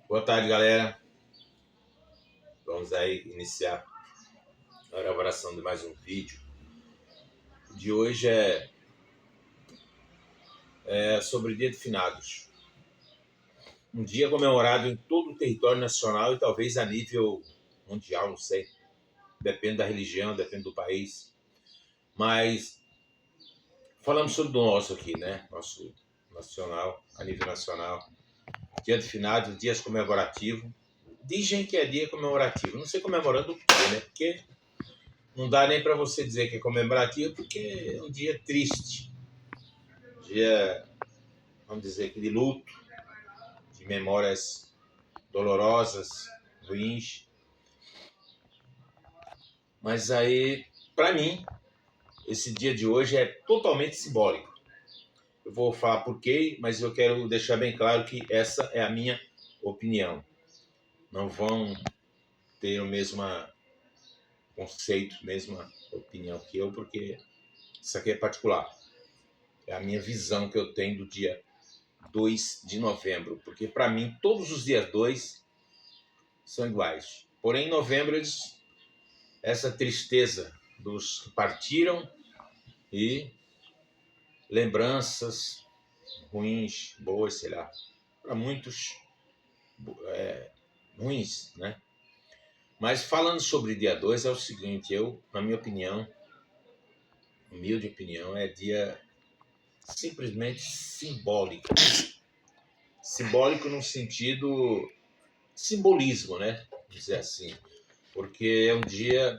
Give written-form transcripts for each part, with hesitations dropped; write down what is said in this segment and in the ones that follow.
Boa tarde, galera. Vamos aí iniciar a gravação de mais um vídeo. O de hoje é sobre o Dia de Finados. Um dia comemorado em todo o território nacional e talvez a nível mundial, não sei. Depende da religião, depende do país. Mas falamos sobre o nosso aqui, né? Nosso nacional, a nível nacional. Dia de Finados, dias comemorativos. Dizem que é dia comemorativo. Não sei comemorando o quê, né? Porque não dá nem para você dizer que é comemorativo, porque é um dia triste. Dia, vamos dizer que de luto, de memórias dolorosas, ruins. Mas aí, para mim, esse dia de hoje é totalmente simbólico. Eu vou falar por quê, mas eu quero deixar bem claro que essa é a minha opinião. Não vão ter o mesmo conceito, mesma opinião que eu, porque isso aqui é particular. É a minha visão que eu tenho do dia 2 de novembro, porque para mim todos os dias 2 são iguais. Porém, em novembro, essa tristeza dos que partiram e lembranças ruins, boas, sei lá, para muitos ruins, né? Mas falando sobre dia 2 é o seguinte, na minha opinião, humilde opinião, é dia simplesmente simbólico. Simbólico no sentido simbolismo, né? Vamos dizer assim. Porque é um dia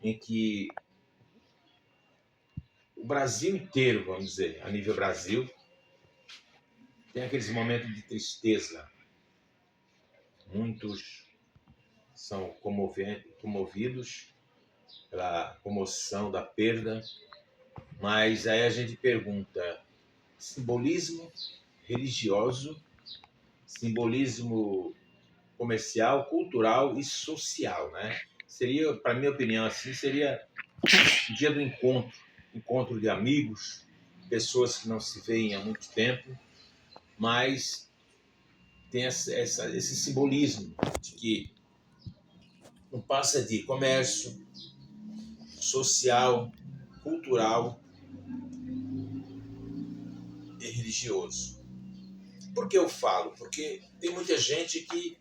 em que o Brasil inteiro, vamos dizer, a nível Brasil, tem aqueles momentos de tristeza. Muitos são comovidos pela comoção da perda, mas aí a gente pergunta, simbolismo religioso, simbolismo comercial, cultural e social, né? Seria, para minha opinião, assim, seria o dia do encontro de amigos, pessoas que não se veem há muito tempo, mas tem esse simbolismo de que não passa de comércio, social, cultural e religioso. Por que eu falo? Porque tem muita gente que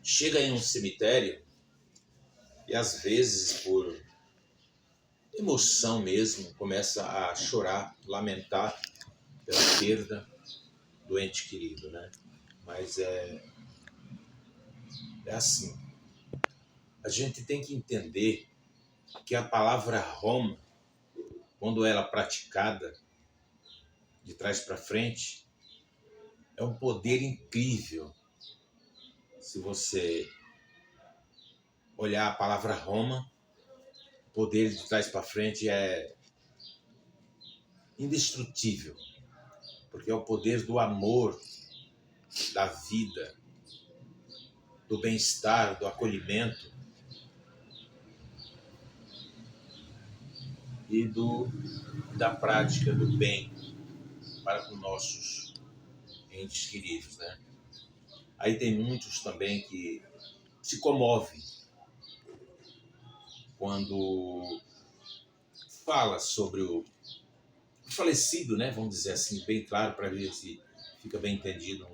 chega em um cemitério e às vezes por emoção mesmo começa a chorar, lamentar pela perda do ente querido, né? Mas é assim, a gente tem que entender que a palavra Roma, quando ela é praticada de trás para frente, é um poder incrível. Se você olhar a palavra Roma, o poder de trás para frente é indestrutível, porque é o poder do amor, da vida, do bem-estar, do acolhimento e da prática do bem para com nossos entes queridos, né? Aí tem muitos também que se comovem quando fala sobre o falecido, né? Vamos dizer assim, bem claro, para ver se fica bem entendido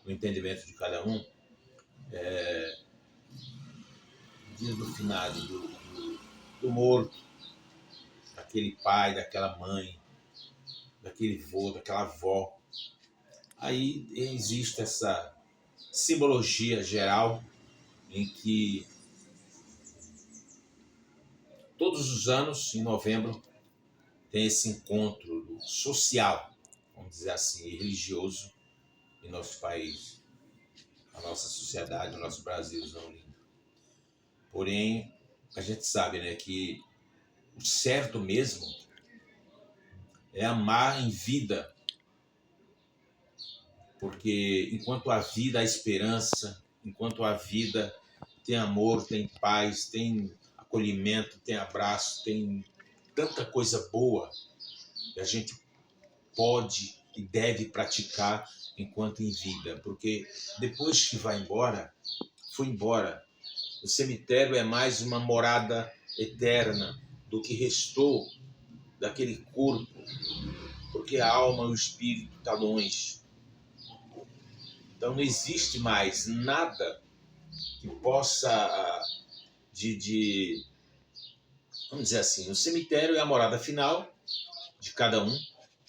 no entendimento de cada um. Dia do finado, do morto, daquele pai, daquela mãe, daquele vô, daquela avó. Aí existe essa simbologia geral em que todos os anos, em novembro, tem esse encontro social, vamos dizer assim, e religioso em nosso país, a nossa sociedade, o nosso Brasilzão lindo. Porém, a gente sabe, né, que o certo mesmo é amar em vida, porque enquanto há vida, há esperança, enquanto há vida, tem amor, tem paz, tem acolhimento, tem abraço, tem tanta coisa boa que a gente pode e deve praticar enquanto em vida, porque depois que vai embora, foi embora. O cemitério é mais uma morada eterna do que restou daquele corpo, porque a alma e o espírito estão longe. Então não existe mais nada que possa, vamos dizer assim, o cemitério é a morada final de cada um,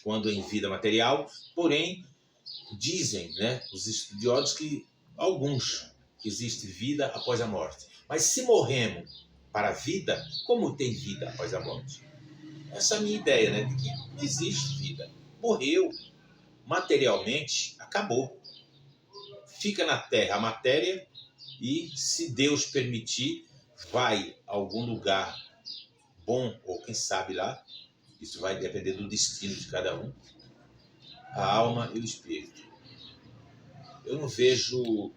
quando em vida material, porém, dizem, né, os estudiosos que alguns existe vida após a morte. Mas se morremos para a vida, como tem vida após a morte? Essa é a minha ideia, né, de que não existe vida. Morreu, materialmente, acabou. Fica na terra a matéria e, se Deus permitir, vai a algum lugar bom, ou quem sabe lá, isso vai depender do destino de cada um, a alma e o espírito. Eu não vejo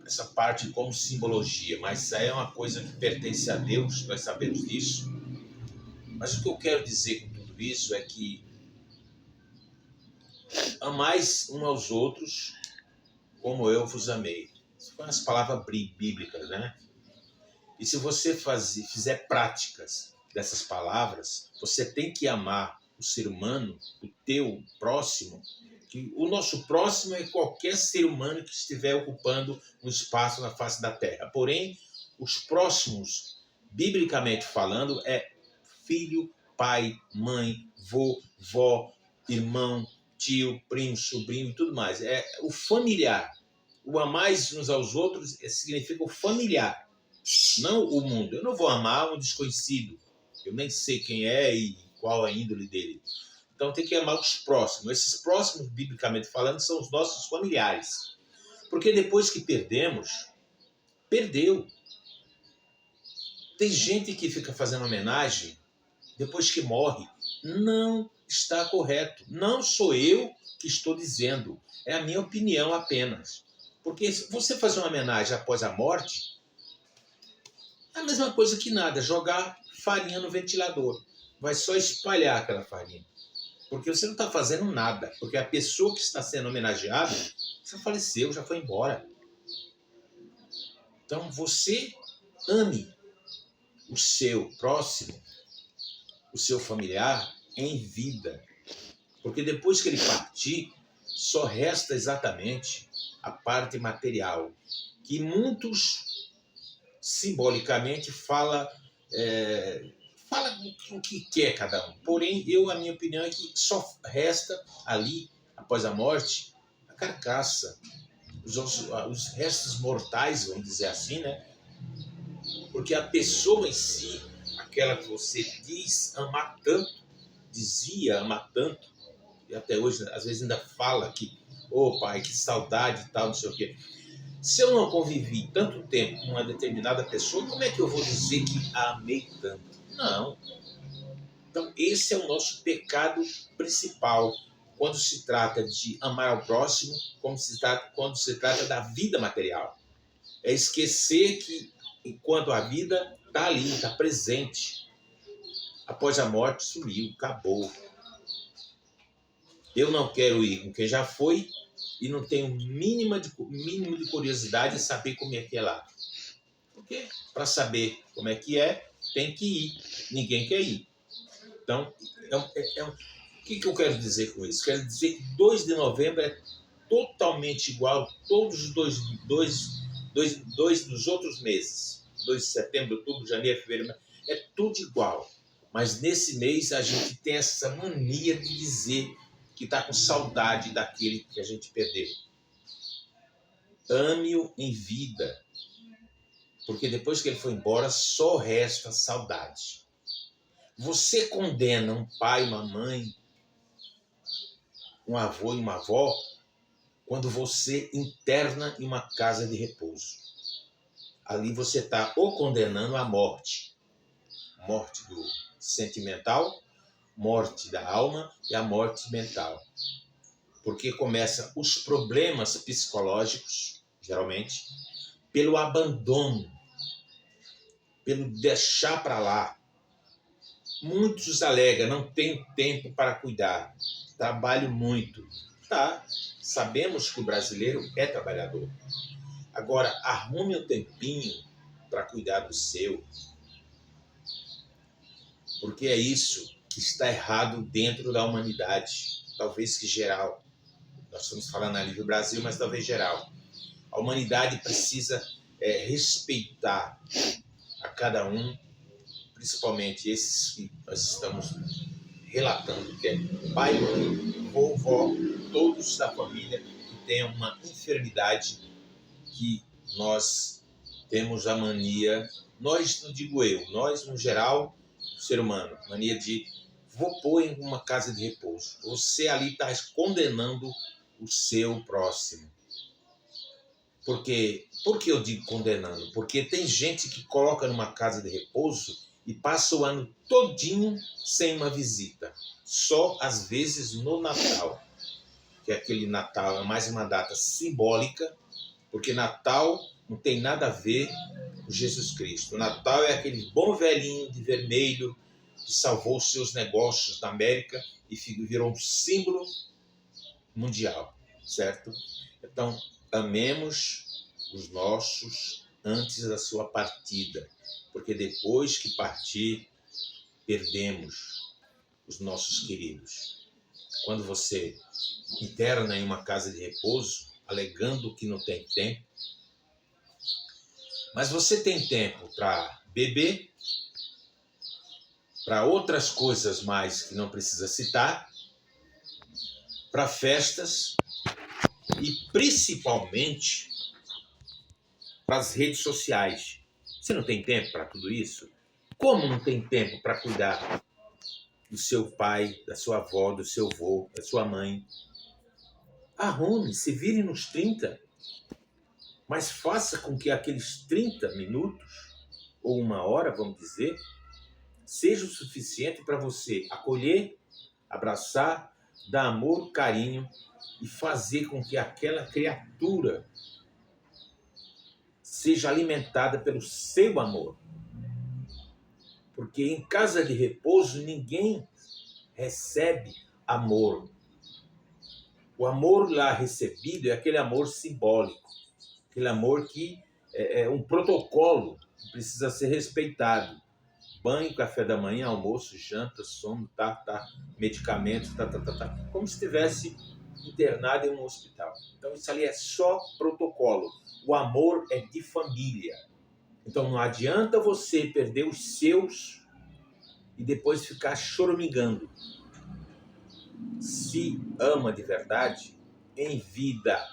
essa parte como simbologia, mas isso aí é uma coisa que pertence a Deus, nós sabemos disso. Mas o que eu quero dizer com tudo isso é que amais uns aos outros como eu vos amei. Isso são as palavras bíblicas, né? E se você fizer práticas dessas palavras, você tem que amar o ser humano, o teu próximo, que o nosso próximo é qualquer ser humano que estiver ocupando um espaço na face da terra. Porém, os próximos, biblicamente falando, é filho, pai, mãe, vô, vó, irmão, tio, primo, sobrinho e tudo mais. É o familiar. O amais uns aos outros significa o familiar, não o mundo. Eu não vou amar um desconhecido. Eu nem sei quem é e qual a índole dele. Então tem que amar os próximos. Esses próximos, biblicamente falando, são os nossos familiares. Porque depois que perdemos, perdeu. Tem gente que fica fazendo homenagem depois que morre. Não está correto. Não sou eu que estou dizendo. É a minha opinião apenas. Porque se você fazer uma homenagem após a morte, é a mesma coisa que nada, jogar farinha no ventilador. Vai só espalhar aquela farinha. Porque você não está fazendo nada. Porque a pessoa que está sendo homenageada já faleceu, já foi embora. Então você ame o seu próximo, o seu familiar em vida. Porque depois que ele partir, só resta exatamente a parte material. Que muitos simbolicamente fala o que quer cada um. Porém, a minha opinião é que só resta ali, após a morte, a carcaça, os restos mortais, vamos dizer assim, né? Porque a pessoa em si, aquela que você diz amar tanto, dizia amar tanto, e até hoje, às vezes ainda fala que, ô pai, que saudade e tal, não sei o quê. Se eu não convivi tanto tempo com uma determinada pessoa, como é que eu vou dizer que a amei tanto? Não. Então, esse é o nosso pecado principal quando se trata de amar ao próximo, quando se trata da vida material. É esquecer que, enquanto a vida está ali, está presente, após a morte sumiu, acabou. Eu não quero ir com quem já foi e não tenho mínimo de curiosidade de saber como é que é lá. Porque para saber como é que é, tem que ir. Ninguém quer ir. Então, o que eu quero dizer com isso? Quero dizer que 2 de novembro é totalmente igual a todos os dois dos outros meses. 2 de setembro, outubro, janeiro, fevereiro, é tudo igual. Mas nesse mês a gente tem essa mania de dizer que está com saudade daquele que a gente perdeu. Ame-o em vida. Porque depois que ele foi embora, só resta saudade. Você condena um pai, uma mãe, um avô e uma avó quando você interna em uma casa de repouso. Ali você está ou condenando a morte. Morte do sentimental, morte da alma e a morte mental. Porque começam os problemas psicológicos, geralmente, pelo abandono, pelo deixar para lá. Muitos alegam, não tenho tempo para cuidar, trabalho muito, Tá. Sabemos que o brasileiro é trabalhador. Agora, arrume um tempinho para cuidar do seu, porque é isso que está errado dentro da humanidade, talvez que geral. Nós estamos falando ali do Brasil, mas talvez geral. A humanidade precisa respeitar a cada um, principalmente esses que nós estamos relatando, que é pai, mãe, vovó, todos da família que têm uma enfermidade que nós temos a mania, nós, não digo eu, nós no geral, o ser humano, mania de vou pôr em uma casa de repouso. Você ali está condenando o seu próximo. Por que eu digo condenando? Porque tem gente que coloca numa casa de repouso e passa o ano todinho sem uma visita. Só às vezes no Natal, que aquele Natal é mais uma data simbólica, porque Natal não tem nada a ver com Jesus Cristo. O Natal é aquele bom velhinho de vermelho que salvou os seus negócios na América e virou um símbolo mundial, certo? Então, amemos os nossos antes da sua partida, porque depois que partir, perdemos os nossos queridos. Quando você interna em uma casa de repouso, alegando que não tem tempo, mas você tem tempo para beber, para outras coisas mais que não precisa citar, para festas e principalmente para as redes sociais. Você não tem tempo para tudo isso? Como não tem tempo para cuidar do seu pai, da sua avó, do seu avô, da sua mãe? Arrume, se vire nos 30, mas faça com que aqueles 30 minutos, ou uma hora, vamos dizer, seja o suficiente para você acolher, abraçar, dar amor, carinho e fazer com que aquela criatura seja alimentada pelo seu amor. Porque em casa de repouso ninguém recebe amor. O amor lá recebido é aquele amor simbólico, aquele amor que é um protocolo que precisa ser respeitado. Banho, café da manhã, almoço, janta, sono, medicamentos, como se estivesse internado em um hospital. Então isso ali é só protocolo. O amor é de família. Então não adianta você perder os seus e depois ficar choramingando. Se ama de verdade, em vida,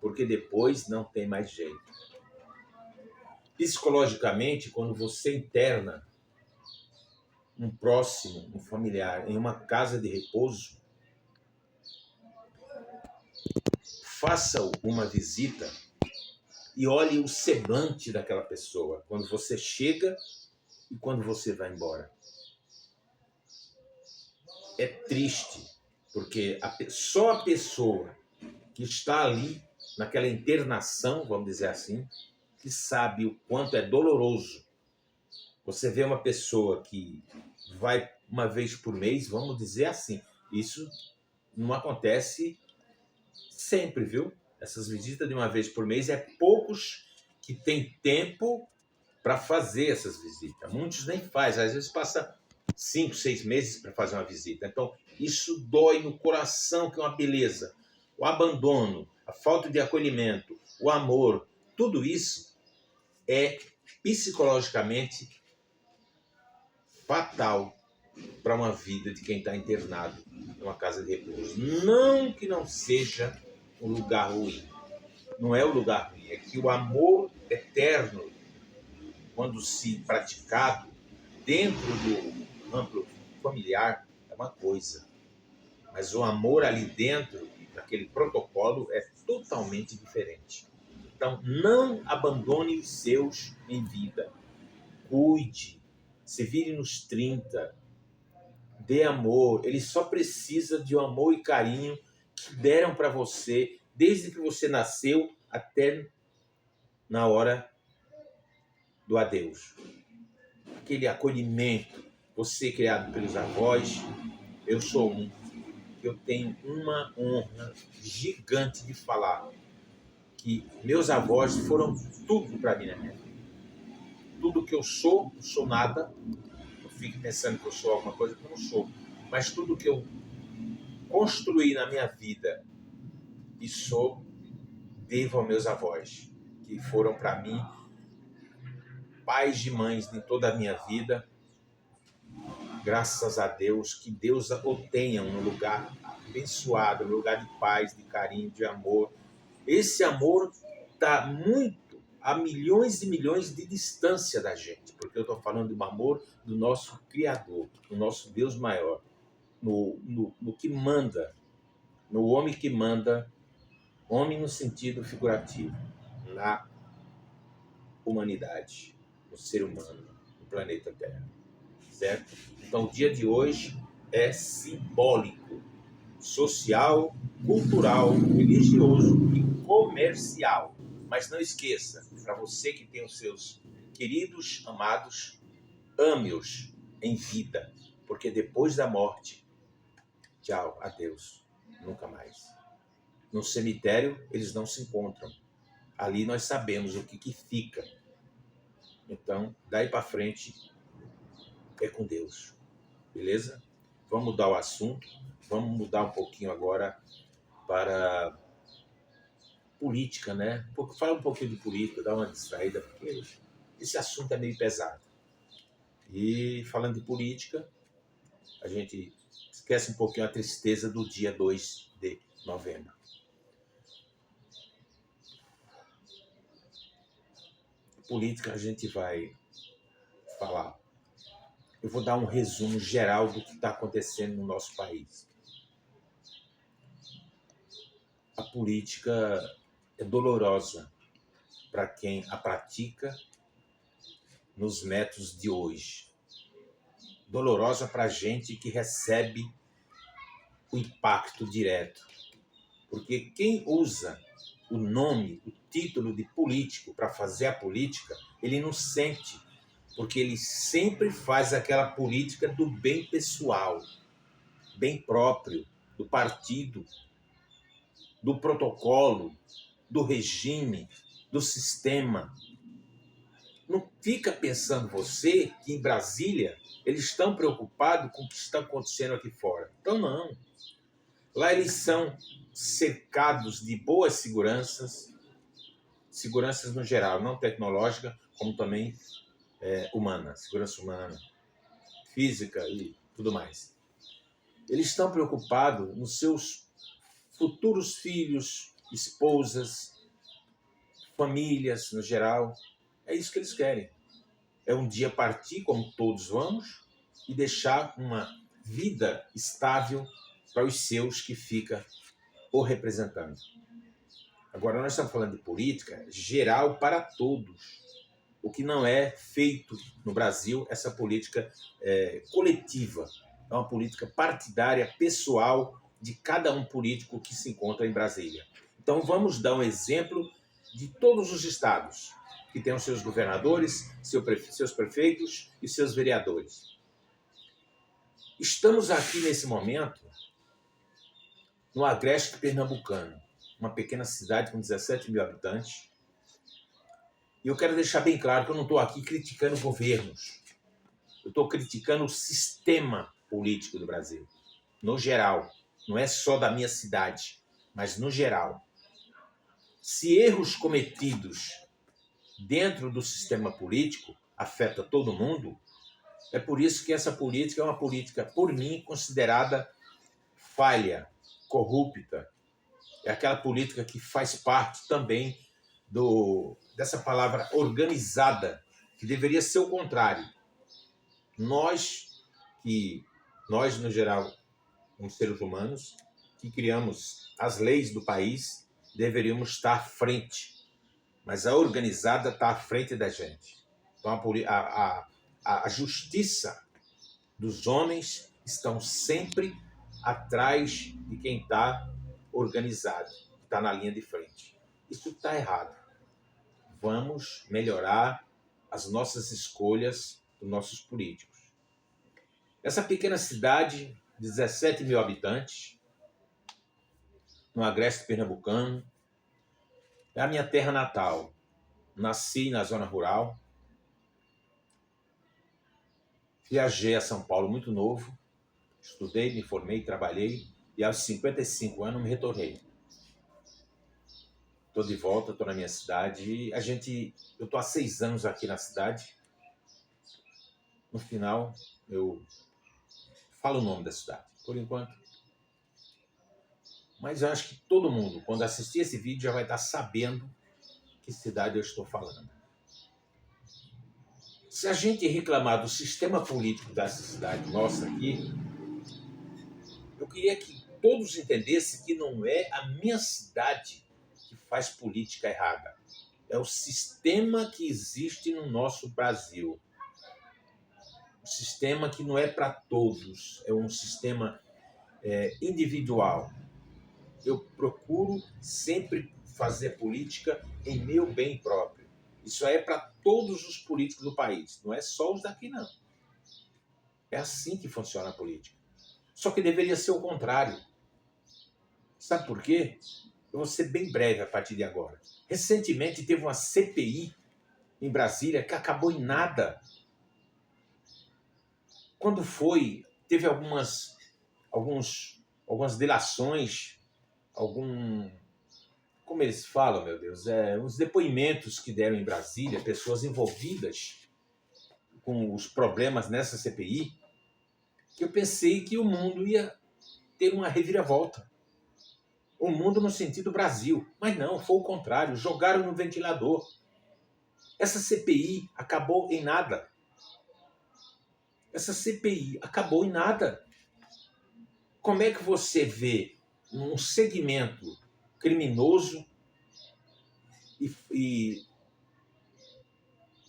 porque depois não tem mais jeito. Psicologicamente, quando você interna um próximo, um familiar, em uma casa de repouso, faça uma visita e olhe o semblante daquela pessoa, quando você chega e quando você vai embora. É triste, porque só a pessoa que está ali, naquela internação, vamos dizer assim, que sabe o quanto é doloroso. Você vê uma pessoa que vai uma vez por mês, vamos dizer assim, isso não acontece sempre, viu? Essas visitas de uma vez por mês é poucos que têm tempo para fazer essas visitas. Muitos nem fazem, às vezes passa 5, 6 meses para fazer uma visita. Então, isso dói no coração, que é uma beleza. O abandono, a falta de acolhimento, o amor, tudo isso é psicologicamente fatal para uma vida de quem está internado em uma casa de repouso. Não que não seja um lugar ruim. Não é o lugar ruim, é que o amor eterno, quando se praticado dentro do amplo familiar, é uma coisa. Mas o amor ali dentro, daquele protocolo, é totalmente diferente. Então, não abandone os seus em vida. Cuide, se vire nos 30, dê amor. Ele só precisa de um amor e carinho que deram para você desde que você nasceu até na hora do adeus. Aquele acolhimento, você criado pelos avós, eu sou um, que eu tenho uma honra gigante de falar que meus avós foram tudo para mim na minha vida. Tudo que eu sou nada. Eu fico pensando que eu sou alguma coisa que eu não sou. Mas tudo que eu construí na minha vida e sou, devo aos meus avós, que foram para mim pais e mães de toda a minha vida. Graças a Deus, que Deus o tenha um lugar abençoado, um lugar de paz, de carinho, de amor. Esse amor está muito a milhões e milhões de distância da gente, porque eu estou falando de um amor do nosso Criador, do nosso Deus maior, no que manda, no homem que manda, homem no sentido figurativo, na humanidade, no ser humano, no planeta Terra. Certo? Então, o dia de hoje é simbólico, social, cultural, religioso e comercial. Mas não esqueça, para você que tem os seus queridos, amados, ame-os em vida, porque depois da morte, tchau, adeus, nunca mais. No cemitério, eles não se encontram. Ali nós sabemos o que fica. Então, daí para frente, é com Deus. Beleza? Vamos mudar o assunto. Vamos mudar um pouquinho agora para política, né? Fala um pouquinho de política, dá uma distraída, porque esse assunto é meio pesado. E falando de política, a gente esquece um pouquinho a tristeza do dia 2 de novembro. Política a gente vai falar. Eu vou dar um resumo geral do que está acontecendo no nosso país. A política é dolorosa para quem a pratica nos métodos de hoje. Dolorosa para a gente que recebe o impacto direto. Porque quem usa o nome, o título de político para fazer a política, ele não sente, porque ele sempre faz aquela política do bem pessoal, bem próprio, do partido, do protocolo, do regime, do sistema. Não fica pensando você que em Brasília eles estão preocupados com o que está acontecendo aqui fora. Então não. Lá eles são cercados de boas seguranças no geral, não tecnológica, como também humana, segurança humana, física e tudo mais. Eles estão preocupados nos seus futuros filhos, esposas, famílias no geral. É isso que eles querem. É um dia partir, como todos vamos, e deixar uma vida estável para os seus que fica o representando. Agora, nós estamos falando de política geral para todos. O que não é feito no Brasil, essa política coletiva. É uma política partidária, pessoal, de cada um político que se encontra em Brasília. Então, vamos dar um exemplo de todos os estados, que têm os seus governadores, seus prefeitos e seus vereadores. Estamos aqui, nesse momento, no Agreste Pernambucano, uma pequena cidade com 17 mil habitantes. E eu quero deixar bem claro que eu não estou aqui criticando governos. Eu estou criticando o sistema político do Brasil, no geral. Não é só da minha cidade, mas no geral. Se erros cometidos dentro do sistema político afeta todo mundo, é por isso que essa política é uma política, por mim, considerada falha, corrupta. É aquela política que faz parte também dessa palavra organizada, que deveria ser o contrário. Nós, no geral, como seres humanos, que criamos as leis do país, deveríamos estar à frente. Mas a organizada está à frente da gente. Então, a justiça dos homens estão sempre atrás de quem está organizado, que está na linha de frente. Isso está errado. Vamos melhorar as nossas escolhas dos nossos políticos. Essa pequena cidade, 17 mil habitantes, no Agreste Pernambucano. É a minha terra natal. Nasci na zona rural. Viajei a São Paulo muito novo. Estudei, me formei, trabalhei. E aos 55 anos me retornei. Estou de volta, estou na minha cidade. Eu estou há 6 anos aqui na cidade. No final, eu falo o nome da cidade, por enquanto. Mas eu acho que todo mundo, quando assistir esse vídeo, já vai estar sabendo que cidade eu estou falando. Se a gente reclamar do sistema político dessa cidade nossa aqui, eu queria que todos entendessem que não é a minha cidade que faz política errada. É o sistema que existe no nosso Brasil. Um sistema que não é para todos, é um sistema individual. Eu procuro sempre fazer política em meu bem próprio. Isso é para todos os políticos do país, não é só os daqui, não. É assim que funciona a política. Só que deveria ser o contrário. Sabe por quê? Eu vou ser bem breve a partir de agora. Recentemente teve uma CPI em Brasília que acabou em nada. Quando foi, teve algumas delações, como eles falam, meu Deus, uns depoimentos que deram em Brasília, pessoas envolvidas com os problemas nessa CPI, que eu pensei que o mundo ia ter uma reviravolta. O mundo no sentido Brasil. Mas não, foi o contrário. Jogaram no ventilador. Essa CPI acabou em nada. Essa CPI acabou em nada. Como é que você vê um segmento criminoso e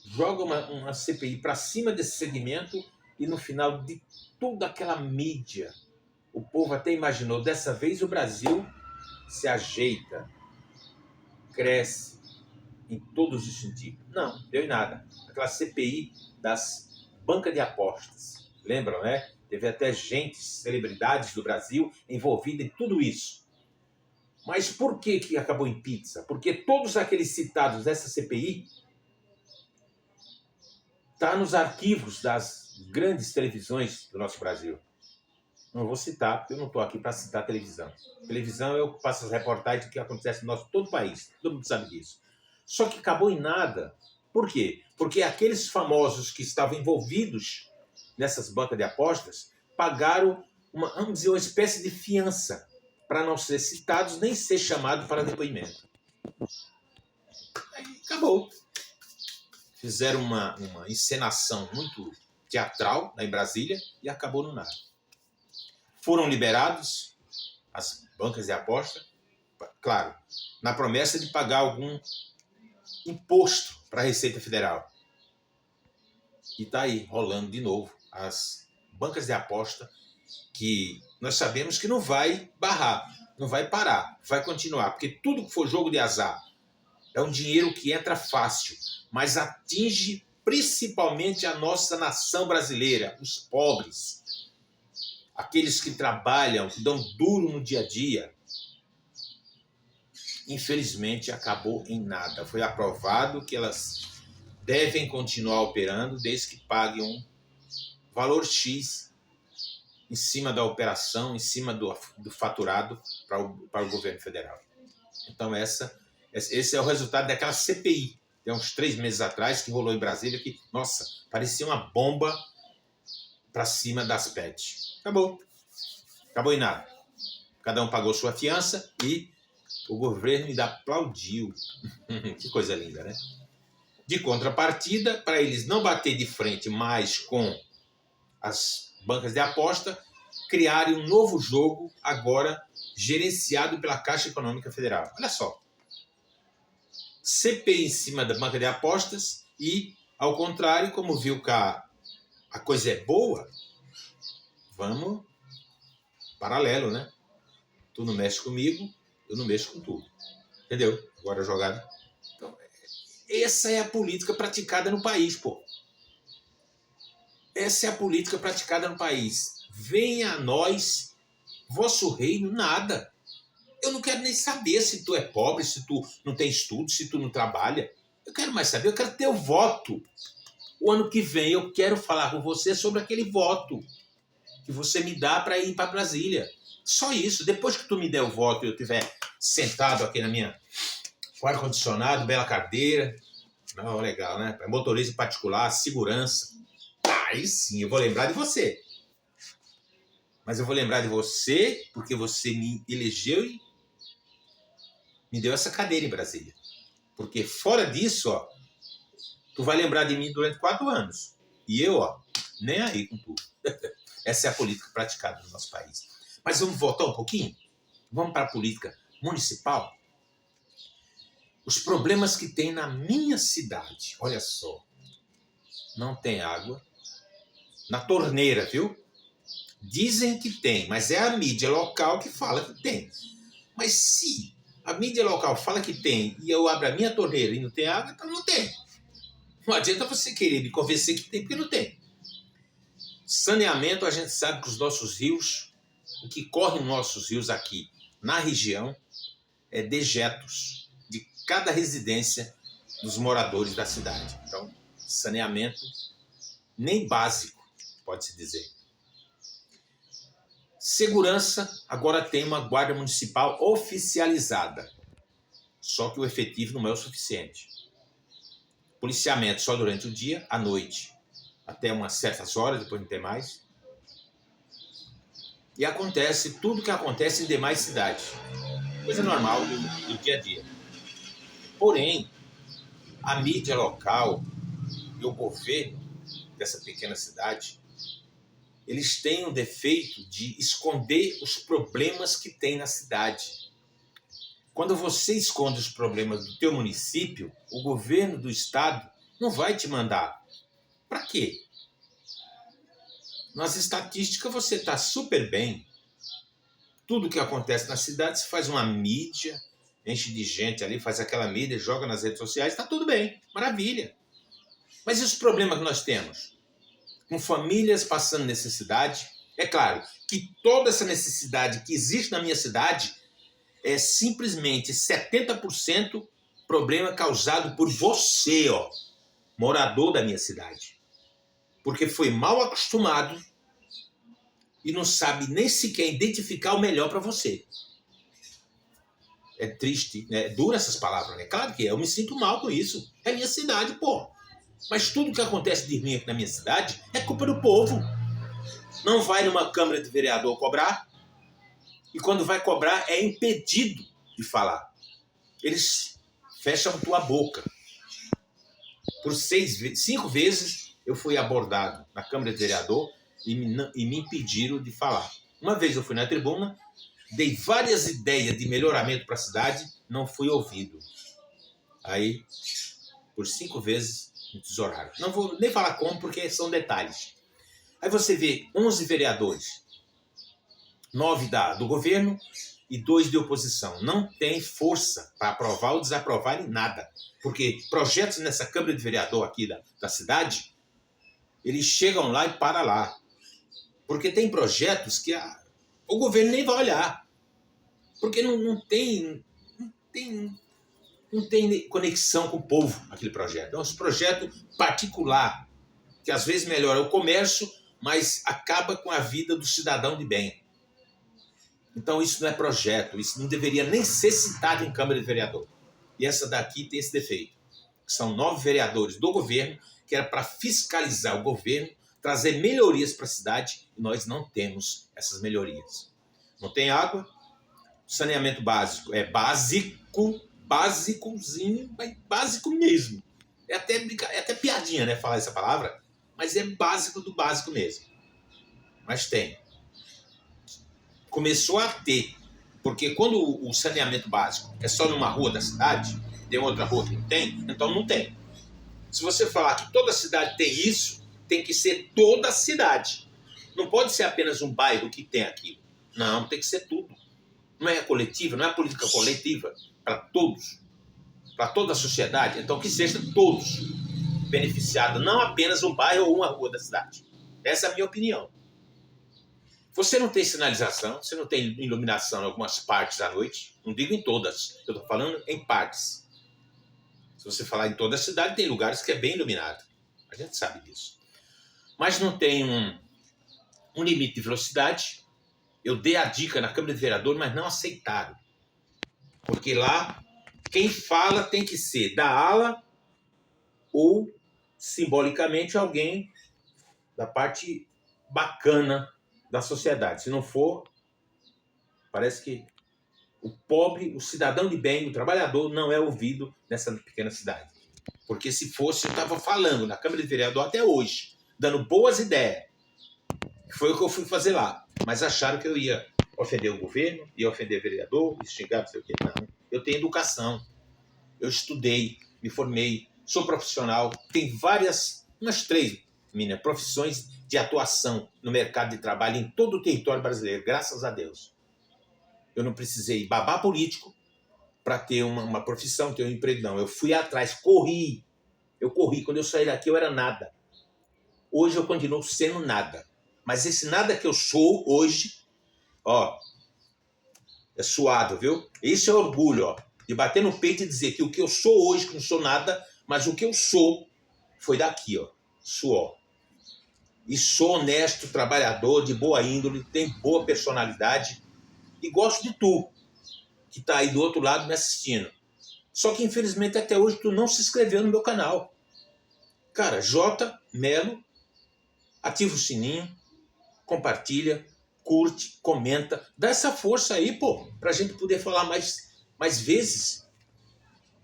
joga uma CPI para cima desse segmento e no final de toda aquela mídia, o povo até imaginou, dessa vez o Brasil se ajeita, cresce em todos os sentidos. Não, deu em nada. Aquela CPI das bancas de apostas. Lembram, né? Teve até gente, celebridades do Brasil, envolvida em tudo isso. Mas por que acabou em pizza? Porque todos aqueles citados nessa CPI estão nos arquivos das grandes televisões do nosso Brasil. Não vou citar, porque eu não estou aqui para citar televisão. Televisão é o que passa as reportagens do que acontece no nosso todo o país. Todo mundo sabe disso. Só que acabou em nada. Por quê? Porque aqueles famosos que estavam envolvidos nessas bancas de apostas pagaram vamos dizer, uma espécie de fiança para não ser citados nem ser chamados para depoimento. Aí acabou. Fizeram uma encenação muito teatral lá em Brasília e acabou no nada. Foram liberados as bancas de aposta, claro, na promessa de pagar algum imposto para a Receita Federal. E está aí, rolando de novo, as bancas de aposta que nós sabemos que não vai barrar, não vai parar, vai continuar, porque tudo que for jogo de azar é um dinheiro que entra fácil, mas atinge principalmente a nossa nação brasileira, os pobres, aqueles que trabalham, que dão duro no dia a dia. Infelizmente, acabou em nada. Foi aprovado que elas devem continuar operando desde que paguem um valor X em cima da operação, em cima do faturado para o governo federal. Então, esse é o resultado daquela CPI, tem uns 3 meses atrás, que rolou em Brasília, que, nossa, parecia uma bomba para cima das PET. Acabou. Acabou em nada. Cada um pagou sua fiança e o governo ainda aplaudiu. Que coisa linda, né? De contrapartida, para eles não bater de frente mais com as bancas de aposta, criarem um novo jogo agora gerenciado pela Caixa Econômica Federal. Olha só. CPI em cima da banca de apostas e, ao contrário, como viu que a coisa é boa, vamos paralelo, né? Tu não mexe comigo, eu não mexo com tu. Entendeu? Agora a jogada. Então, essa é a política praticada no país, pô. Essa é a política praticada no país. Venha a nós, vosso reino, nada. Eu não quero nem saber se tu é pobre, se tu não tem estudo, se tu não trabalha. Eu quero mais saber, eu quero ter o voto. O ano que vem eu quero falar com você sobre aquele voto que você me dá para ir para Brasília. Só isso. Depois que tu me der o voto e eu estiver sentado aqui na minha com ar-condicionado, bela cadeira. Não, legal, né? Motorista particular, segurança. Aí sim, eu vou lembrar de você. Mas eu vou lembrar de você porque você me elegeu e me deu essa cadeira em Brasília. Porque fora disso, ó, tu vai lembrar de mim durante 4 anos. E eu, ó, nem aí com tudo. Essa é a política praticada no nosso país. Mas vamos voltar um pouquinho? Vamos para a política municipal? Os problemas que tem na minha cidade. Olha só. Não tem água. Na torneira, viu? Dizem que tem, mas é a mídia local que fala que tem. Mas se a mídia local fala que tem e eu abro a minha torneira e não tem água, então não tem. Não adianta você querer me convencer que tem, porque não tem. Saneamento, a gente sabe que os nossos rios, o que corre nos nossos rios aqui na região, é dejetos de cada residência dos moradores da cidade. Então, saneamento nem básico, pode-se dizer. Segurança, agora tem uma guarda municipal oficializada. Só que o efetivo não é o suficiente. Policiamento só durante o dia, à noite. Até umas certas horas, depois não tem mais. E acontece tudo que acontece em demais cidades. Coisa normal do dia a dia. Porém, a mídia local e o governo dessa pequena cidade, eles têm o defeito de esconder os problemas que tem na cidade. Quando você esconde os problemas do teu município, o governo do estado não vai te mandar. Para quê? Nas estatísticas você está super bem. Tudo que acontece na cidade, se faz uma mídia, enche de gente ali, faz aquela mídia, joga nas redes sociais, está tudo bem, maravilha. Mas e os problemas que nós temos? Com famílias passando necessidade. É claro que toda essa necessidade que existe na minha cidade é simplesmente 70% problema causado por você, ó, morador da minha cidade. Porque foi mal acostumado e não sabe nem sequer identificar o melhor para você. É triste, né? É dura essas palavras, né? Claro que é, eu me sinto mal com isso. É minha cidade, pô. Mas tudo que acontece de ruim aqui na minha cidade é culpa do povo. Não vai numa Câmara de Vereador cobrar, e quando vai cobrar é impedido de falar. Eles fecham tua boca. Por 5 vezes eu fui abordado na Câmara de Vereador e me impediram de falar. Uma vez eu fui na tribuna, dei várias ideias de melhoramento para a cidade, não fui ouvido. Aí, por 5 vezes, me tesouraram. Não vou nem falar como, porque são detalhes. Aí você vê 11 vereadores, 9 do governo e 2 de oposição. Não tem força para aprovar ou desaprovar em nada. Porque projetos nessa Câmara de Vereador aqui da cidade, eles chegam lá e param lá. Porque tem projetos que o governo nem vai olhar. Porque não tem conexão com o povo, aquele projeto. É um projeto particular, que às vezes melhora o comércio, mas acaba com a vida do cidadão de bem. Então isso não é projeto, isso não deveria nem ser citado em Câmara de Vereador. E essa daqui tem esse defeito. São 9 vereadores do governo, que era para fiscalizar o governo, trazer melhorias para a cidade, e nós não temos essas melhorias. Não tem água, saneamento básico é básico, básicozinho, mas básico mesmo. É até piadinha, né, falar essa palavra, mas é básico do básico mesmo. Mas tem. Começou a ter, porque quando o saneamento básico é só numa rua da cidade, tem outra rua que não tem, então não tem. Se você falar que toda cidade tem isso, tem que ser toda a cidade. Não pode ser apenas um bairro que tem aquilo. Não, tem que ser tudo. Não é coletiva, não é política coletiva para todos, para toda a sociedade. Então que seja todos beneficiados, não apenas um bairro ou uma rua da cidade. Essa é a minha opinião. Você não tem sinalização, você não tem iluminação em algumas partes à noite, não digo em todas, eu estou falando em partes. Se você falar em toda a cidade, tem lugares que é bem iluminado, a gente sabe disso. Mas não tem um limite de velocidade. Eu dei a dica na Câmara de Vereadores, mas não aceitaram. Porque lá, quem fala tem que ser da ala ou, simbolicamente, alguém da parte bacana da sociedade. Se não for, parece que o pobre, o cidadão de bem, o trabalhador não é ouvido nessa pequena cidade. Porque se fosse, eu estava falando na Câmara de Vereador até hoje, dando boas ideias. Foi o que eu fui fazer lá. Mas acharam que eu ia ofender o governo, ia ofender o vereador, xingar, não sei o quê. Não. Eu tenho educação. Eu estudei, me formei, sou profissional, tenho umas 3 profissões de atuação no mercado de trabalho em todo o território brasileiro, graças a Deus. Eu não precisei babar político para ter uma profissão, ter um emprego, não. Eu fui atrás, corri. Eu corri. Quando eu saí daqui, eu era nada. Hoje eu continuo sendo nada. Mas esse nada que eu sou hoje, ó, é suado, viu? Esse é orgulho, ó, de bater no peito e dizer que o que eu sou hoje, que não sou nada, mas o que eu sou foi daqui, ó, suor. E sou honesto, trabalhador, de boa índole, tenho boa personalidade e gosto de tu, que tá aí do outro lado me assistindo. Só que, infelizmente, até hoje tu não se inscreveu no meu canal. Cara, J. Melo, ativa o sininho, compartilha, curte, comenta, dá essa força aí, pô, pra gente poder falar mais vezes.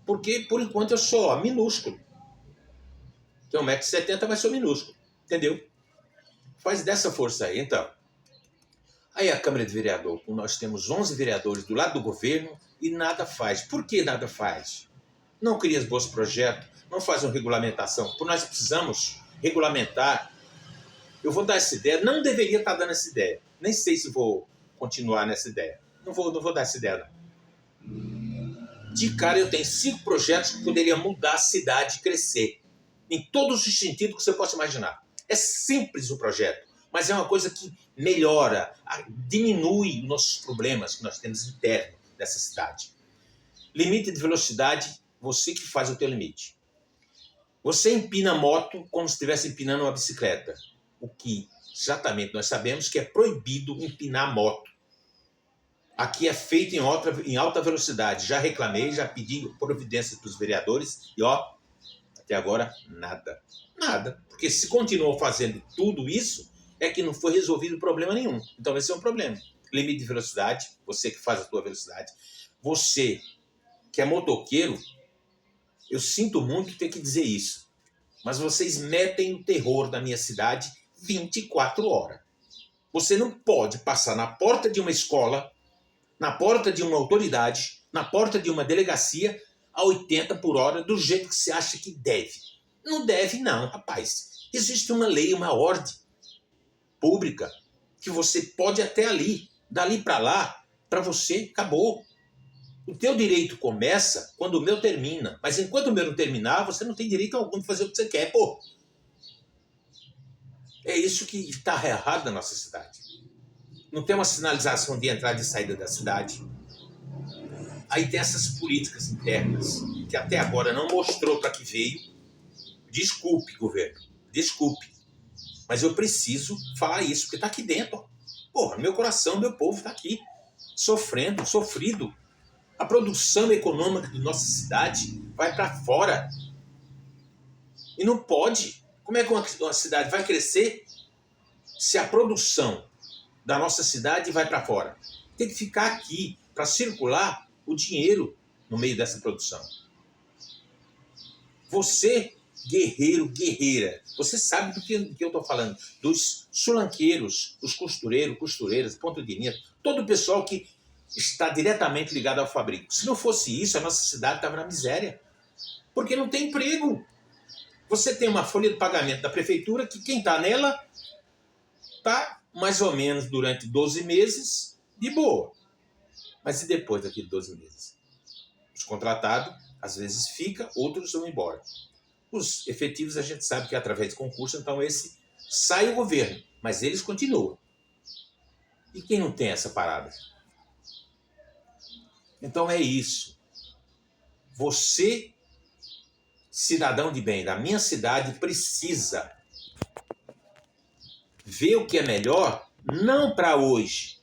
Porque, por enquanto, eu sou ó, minúsculo. Tem 1,70 m, mas sou minúsculo. Entendeu? Faz dessa força aí, então. Aí a Câmara de Vereador, nós temos 11 vereadores do lado do governo e nada faz. Por que nada faz? Não cria bons projetos, não faz uma regulamentação. Por nós precisamos regulamentar. Eu vou dar essa ideia, não deveria estar dando essa ideia. Nem sei se vou continuar nessa ideia. Não vou dar essa ideia, não. De cara, eu tenho 5 projetos que poderiam mudar a cidade e crescer. Em todos os sentidos que você possa imaginar. É simples o projeto, mas é uma coisa que melhora, diminui os nossos problemas que nós temos internos dessa cidade. Limite de velocidade, você que faz o teu limite. Você empina a moto como se estivesse empinando uma bicicleta. O que exatamente nós sabemos que é proibido empinar a moto. Aqui é feito em alta velocidade. Já reclamei, já pedi providências para os vereadores e ó, até agora nada. Nada. Porque se continuou fazendo tudo isso, é que não foi resolvido problema nenhum. Então esse é um problema. Limite de velocidade, você que faz a tua velocidade. Você que é motoqueiro, eu sinto muito ter que dizer isso. Mas vocês metem o terror na minha cidade 24 horas. Você não pode passar na porta de uma escola, na porta de uma autoridade, na porta de uma delegacia a 80 por hora do jeito que você acha que deve. Não deve não, rapaz. Existe uma lei, uma ordem pública que você pode até ali, dali para lá, para você, acabou. O teu direito começa quando o meu termina. Mas enquanto o meu não terminar, você não tem direito algum de fazer o que você quer, pô. É isso que está errado na nossa cidade. Não tem uma sinalização de entrada e saída da cidade. Aí tem essas políticas internas, que até agora não mostrou para que veio. Desculpe, governo. Desculpe. Mas eu preciso falar isso, porque está aqui dentro. Porra, meu coração, meu povo está aqui. Sofrendo, sofrido. A produção econômica de nossa cidade vai para fora. E não pode. Como é que uma cidade vai crescer se a produção da nossa cidade vai para fora? Tem que ficar aqui para circular o dinheiro no meio dessa produção. Você, guerreiro, guerreira, você sabe do que eu estou falando. Dos sulanqueiros, dos costureiros, costureiras, ponto de linha, todo o pessoal que está diretamente ligado ao fabrico. Se não fosse isso, a nossa cidade estava na miséria. Porque não tem emprego. Você tem uma folha de pagamento da prefeitura que quem está nela está mais ou menos durante 12 meses de boa. Mas e depois daqueles 12 meses? Os contratados, às vezes, fica, outros vão embora. Os efetivos a gente sabe que é através de concurso, então esse sai o governo, mas eles continuam. E quem não tem essa parada? Então é isso. Você, cidadão de bem da minha cidade, precisa ver o que é melhor, não para hoje.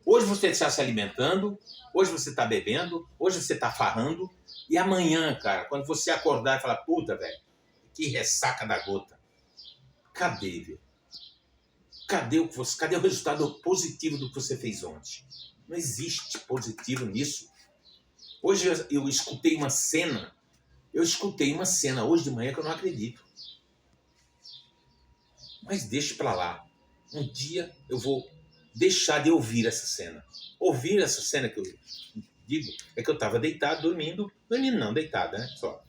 Hoje você está se alimentando, hoje você está bebendo, hoje você está farrando, e amanhã, cara, quando você acordar e falar, puta, velho, que ressaca da gota. Cadê, velho? Cadê o resultado positivo do que você fez ontem? Não existe positivo nisso. Hoje eu escutei uma cena hoje de manhã que eu não acredito. Mas deixa pra lá. Um dia eu vou deixar de ouvir essa cena. Ouvir essa cena que eu digo é que eu estava deitado, dormindo não, deitado, né? Só.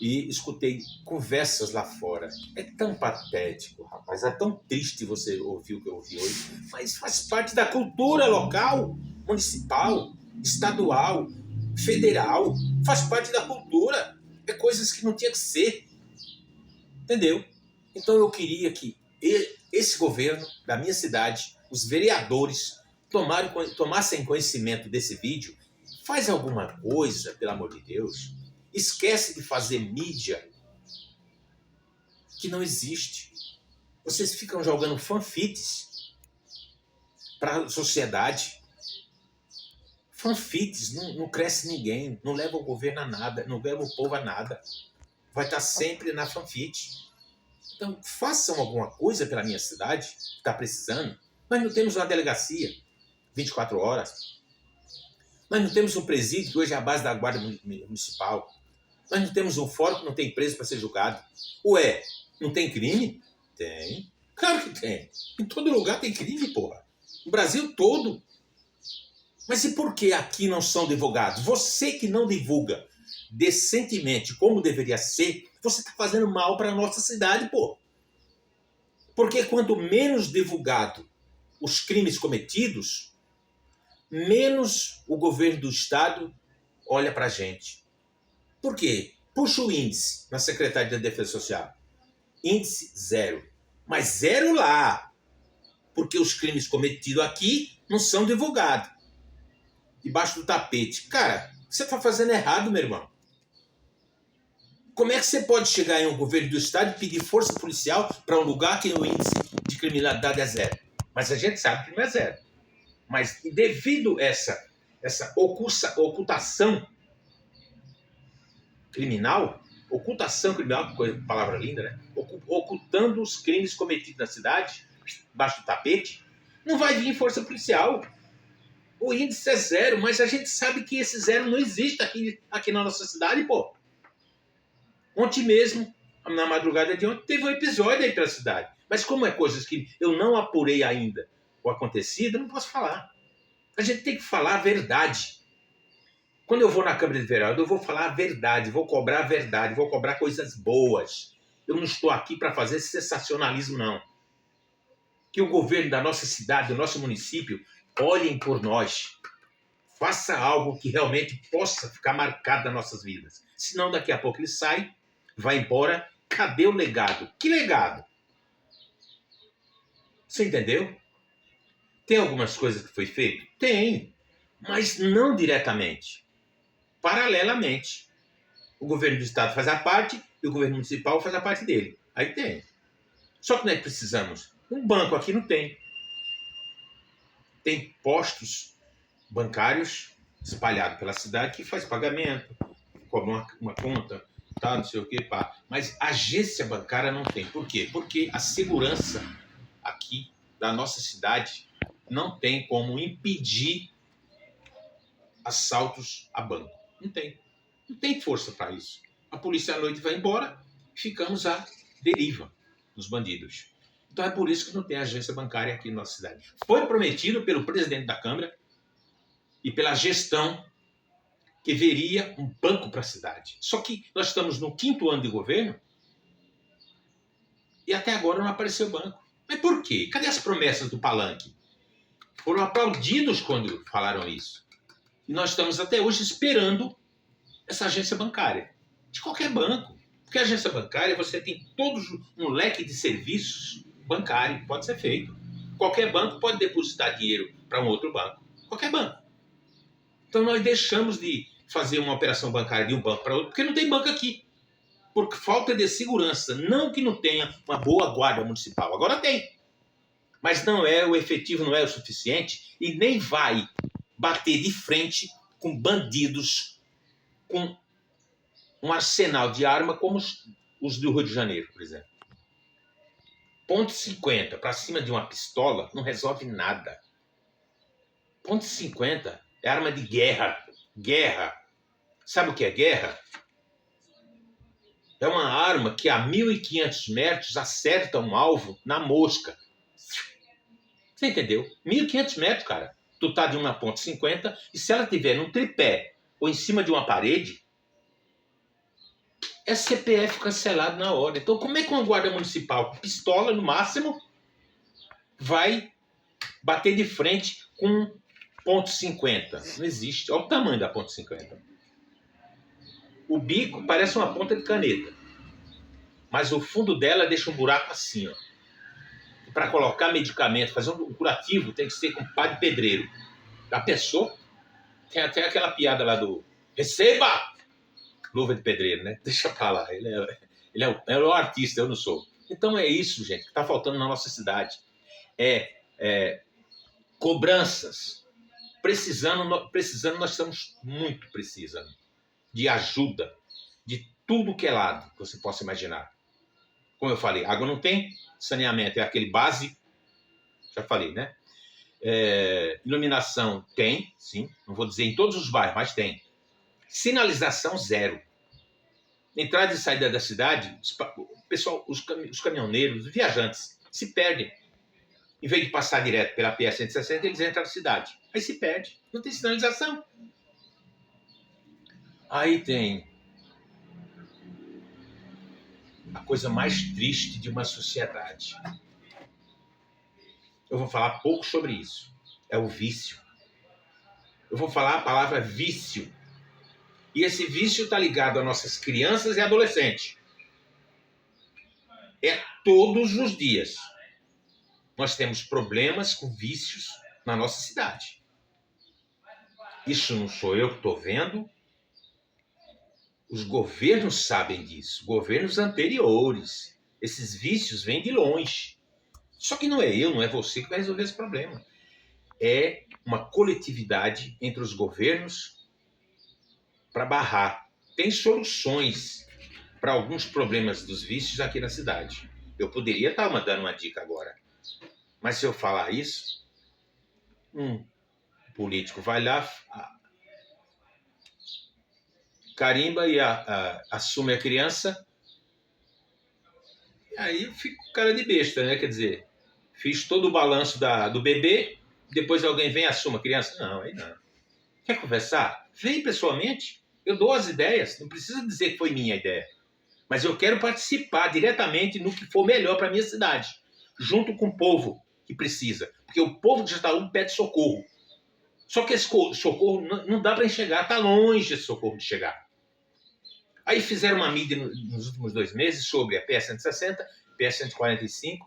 E escutei conversas lá fora. É tão patético, rapaz. É tão triste você ouvir o que eu ouvi hoje. Mas faz parte da cultura local, municipal, estadual, federal. Faz parte da cultura. É coisas que não tinha que ser. Entendeu? Então eu queria que esse governo da minha cidade, os vereadores, tomassem conhecimento desse vídeo. Faz alguma coisa, pelo amor de Deus. Esquece de fazer mídia que não existe. Vocês ficam jogando fanfics para a sociedade. Fanfics não cresce ninguém, não leva o governo a nada, não leva o povo a nada. Vai estar sempre na fanfic. Então, façam alguma coisa pela minha cidade, que está precisando. Nós não temos uma delegacia 24 horas. Nós não temos um presídio, que hoje é a base da Guarda Municipal. Nós não temos um fórum que não tem preso para ser julgado. Ué, não tem crime? Tem. Claro que tem. Em todo lugar tem crime, porra. No Brasil todo. Mas e por que aqui não são divulgados? Você que não divulga decentemente como deveria ser, você está fazendo mal para a nossa cidade, pô. Porque quanto menos divulgado os crimes cometidos, menos o governo do estado olha para a gente. Por quê? Puxa o índice na Secretaria da Defesa Social. Índice 0. Mas 0 lá. Porque os crimes cometidos aqui não são divulgados. Debaixo do tapete. Cara, você está fazendo errado, meu irmão. Como é que você pode chegar em um governo do estado e pedir força policial para um lugar que o índice de criminalidade é 0? Mas a gente sabe que não é 0. Mas devido a essa ocultação criminal, palavra linda, né? Ocultando os crimes cometidos na cidade, debaixo do tapete, não vai vir força policial. O índice é 0, mas a gente sabe que esse 0 não existe aqui na nossa cidade, pô. Ontem mesmo, na madrugada de ontem, teve um episódio aí pela cidade. Mas como é coisas que eu não apurei ainda o acontecido, eu não posso falar. A gente tem que falar a verdade. Quando eu vou na Câmara de Vereadores, eu vou falar a verdade, vou cobrar a verdade, vou cobrar coisas boas. Eu não estou aqui para fazer sensacionalismo, não. Que o governo da nossa cidade, do nosso município, olhem por nós. Faça algo que realmente possa ficar marcado nas nossas vidas. Senão, daqui a pouco ele sai, vai embora. Cadê o legado? Que legado? Você entendeu? Tem algumas coisas que foi feito? Tem. Mas não diretamente. Paralelamente. O governo do estado faz a parte e o governo municipal faz a parte dele. Aí tem. Só que nós precisamos. Um banco aqui não tem. Tem postos bancários espalhados pela cidade que faz pagamento, cobra uma conta, tá, não sei o que, pá. Mas agência bancária não tem. Por quê? Porque a segurança aqui da nossa cidade não tem como impedir assaltos a banco. Não tem. Não tem força para isso. A polícia à noite vai embora e ficamos à deriva dos bandidos. Então é por isso que não tem agência bancária aqui na nossa cidade. Foi prometido pelo presidente da Câmara e pela gestão que veria um banco para a cidade. Só que nós estamos no 5º ano de governo e até agora não apareceu banco. Mas por quê? Cadê as promessas do palanque? Foram aplaudidos quando falaram isso. E nós estamos até hoje esperando essa agência bancária. De qualquer banco. Porque a agência bancária, você tem todo um leque de serviços bancários que pode ser feito. Qualquer banco pode depositar dinheiro para um outro banco. Qualquer banco. Então nós deixamos de fazer uma operação bancária de um banco para outro, porque não tem banco aqui. Por falta de segurança. Não que não tenha uma boa guarda municipal. Agora tem. Mas não é, o efetivo não é o suficiente e nem vai bater de frente com bandidos com um arsenal de arma como os do Rio de Janeiro, por exemplo. Ponto .50 para cima de uma pistola não resolve nada. Ponto .50 é arma de guerra. Guerra. Sabe o que é guerra? É uma arma que a 1.500 metros acerta um alvo na mosca. Você entendeu? 1.500 metros, cara. Tu tá de uma ponto .50 e se ela tiver num tripé ou em cima de uma parede, é CPF cancelado na hora. Então, como é que uma guarda municipal com pistola, no máximo, vai bater de frente com ponto .50? Não existe. Olha o tamanho da ponto .50. O bico parece uma ponta de caneta. Mas o fundo dela deixa um buraco assim, ó. Para colocar medicamento, fazer um curativo, tem que ser com pá de pedreiro. A pessoa tem até aquela piada lá do receba! Luva de pedreiro, né? Deixa pra lá. Ele é o artista, eu não sou. Então é isso, gente, que está faltando na nossa cidade. Cobranças. Precisando, nós estamos muito precisando de ajuda, de tudo que é lado que você possa imaginar. Como eu falei, água não tem, saneamento é aquele base, já falei, né? Iluminação tem, sim, não vou dizer em todos os bairros, mas tem. Sinalização zero. Entrada e saída da cidade, o pessoal, os caminhoneiros, os viajantes, se perdem. Em vez de passar direto pela PS-160, eles entram na cidade. Aí se perde. Não tem sinalização. Aí tem a coisa mais triste de uma sociedade. Eu vou falar pouco sobre isso. É o vício. Eu vou falar a palavra vício. E esse vício está ligado a nossas crianças e adolescentes. É todos os dias. Nós temos problemas com vícios na nossa cidade. Isso não sou eu que estou vendo. Os governos sabem disso. Governos anteriores. Esses vícios vêm de longe. Só que não é eu, não é você que vai resolver esse problema. É uma coletividade entre os governos para barrar. Tem soluções para alguns problemas dos vícios aqui na cidade. Eu poderia estar dando uma dica agora. Mas se eu falar isso, um político vai lá, carimba e assume a criança, e aí eu fico cara de besta, né? Quer dizer, fiz todo o balanço do bebê, depois alguém vem e assume a criança. Não, aí não. Quer conversar? Vem pessoalmente. Eu dou as ideias, não precisa dizer que foi minha ideia. Mas eu quero participar diretamente no que for melhor para a minha cidade, junto com o povo que precisa. Porque o povo de Jataúba pede socorro. Só que esse socorro não dá para enxergar, está longe esse socorro de chegar. Aí fizeram uma mídia nos últimos 2 meses sobre a PS-160, PS-145,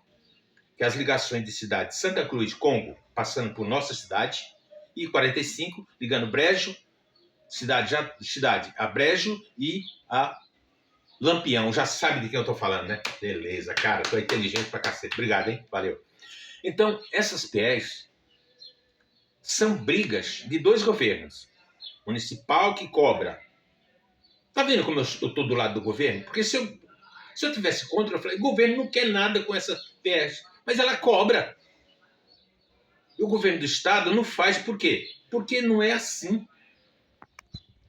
que é as ligações de cidade de Santa Cruz, Congo, passando por nossa cidade, e 45, ligando Brejo, cidade a Brejo e a Lampião. Já sabe de quem eu estou falando, né? Beleza, cara, tô inteligente pra cacete. Obrigado, hein? Valeu. Então, essas PEs são brigas de 2 governos. Municipal que cobra. Tá vendo como eu estou do lado do governo? Porque se eu tivesse contra, eu falei, o governo não quer nada com essa PEs, mas ela cobra. E o governo do estado não faz por quê? Porque não é assim.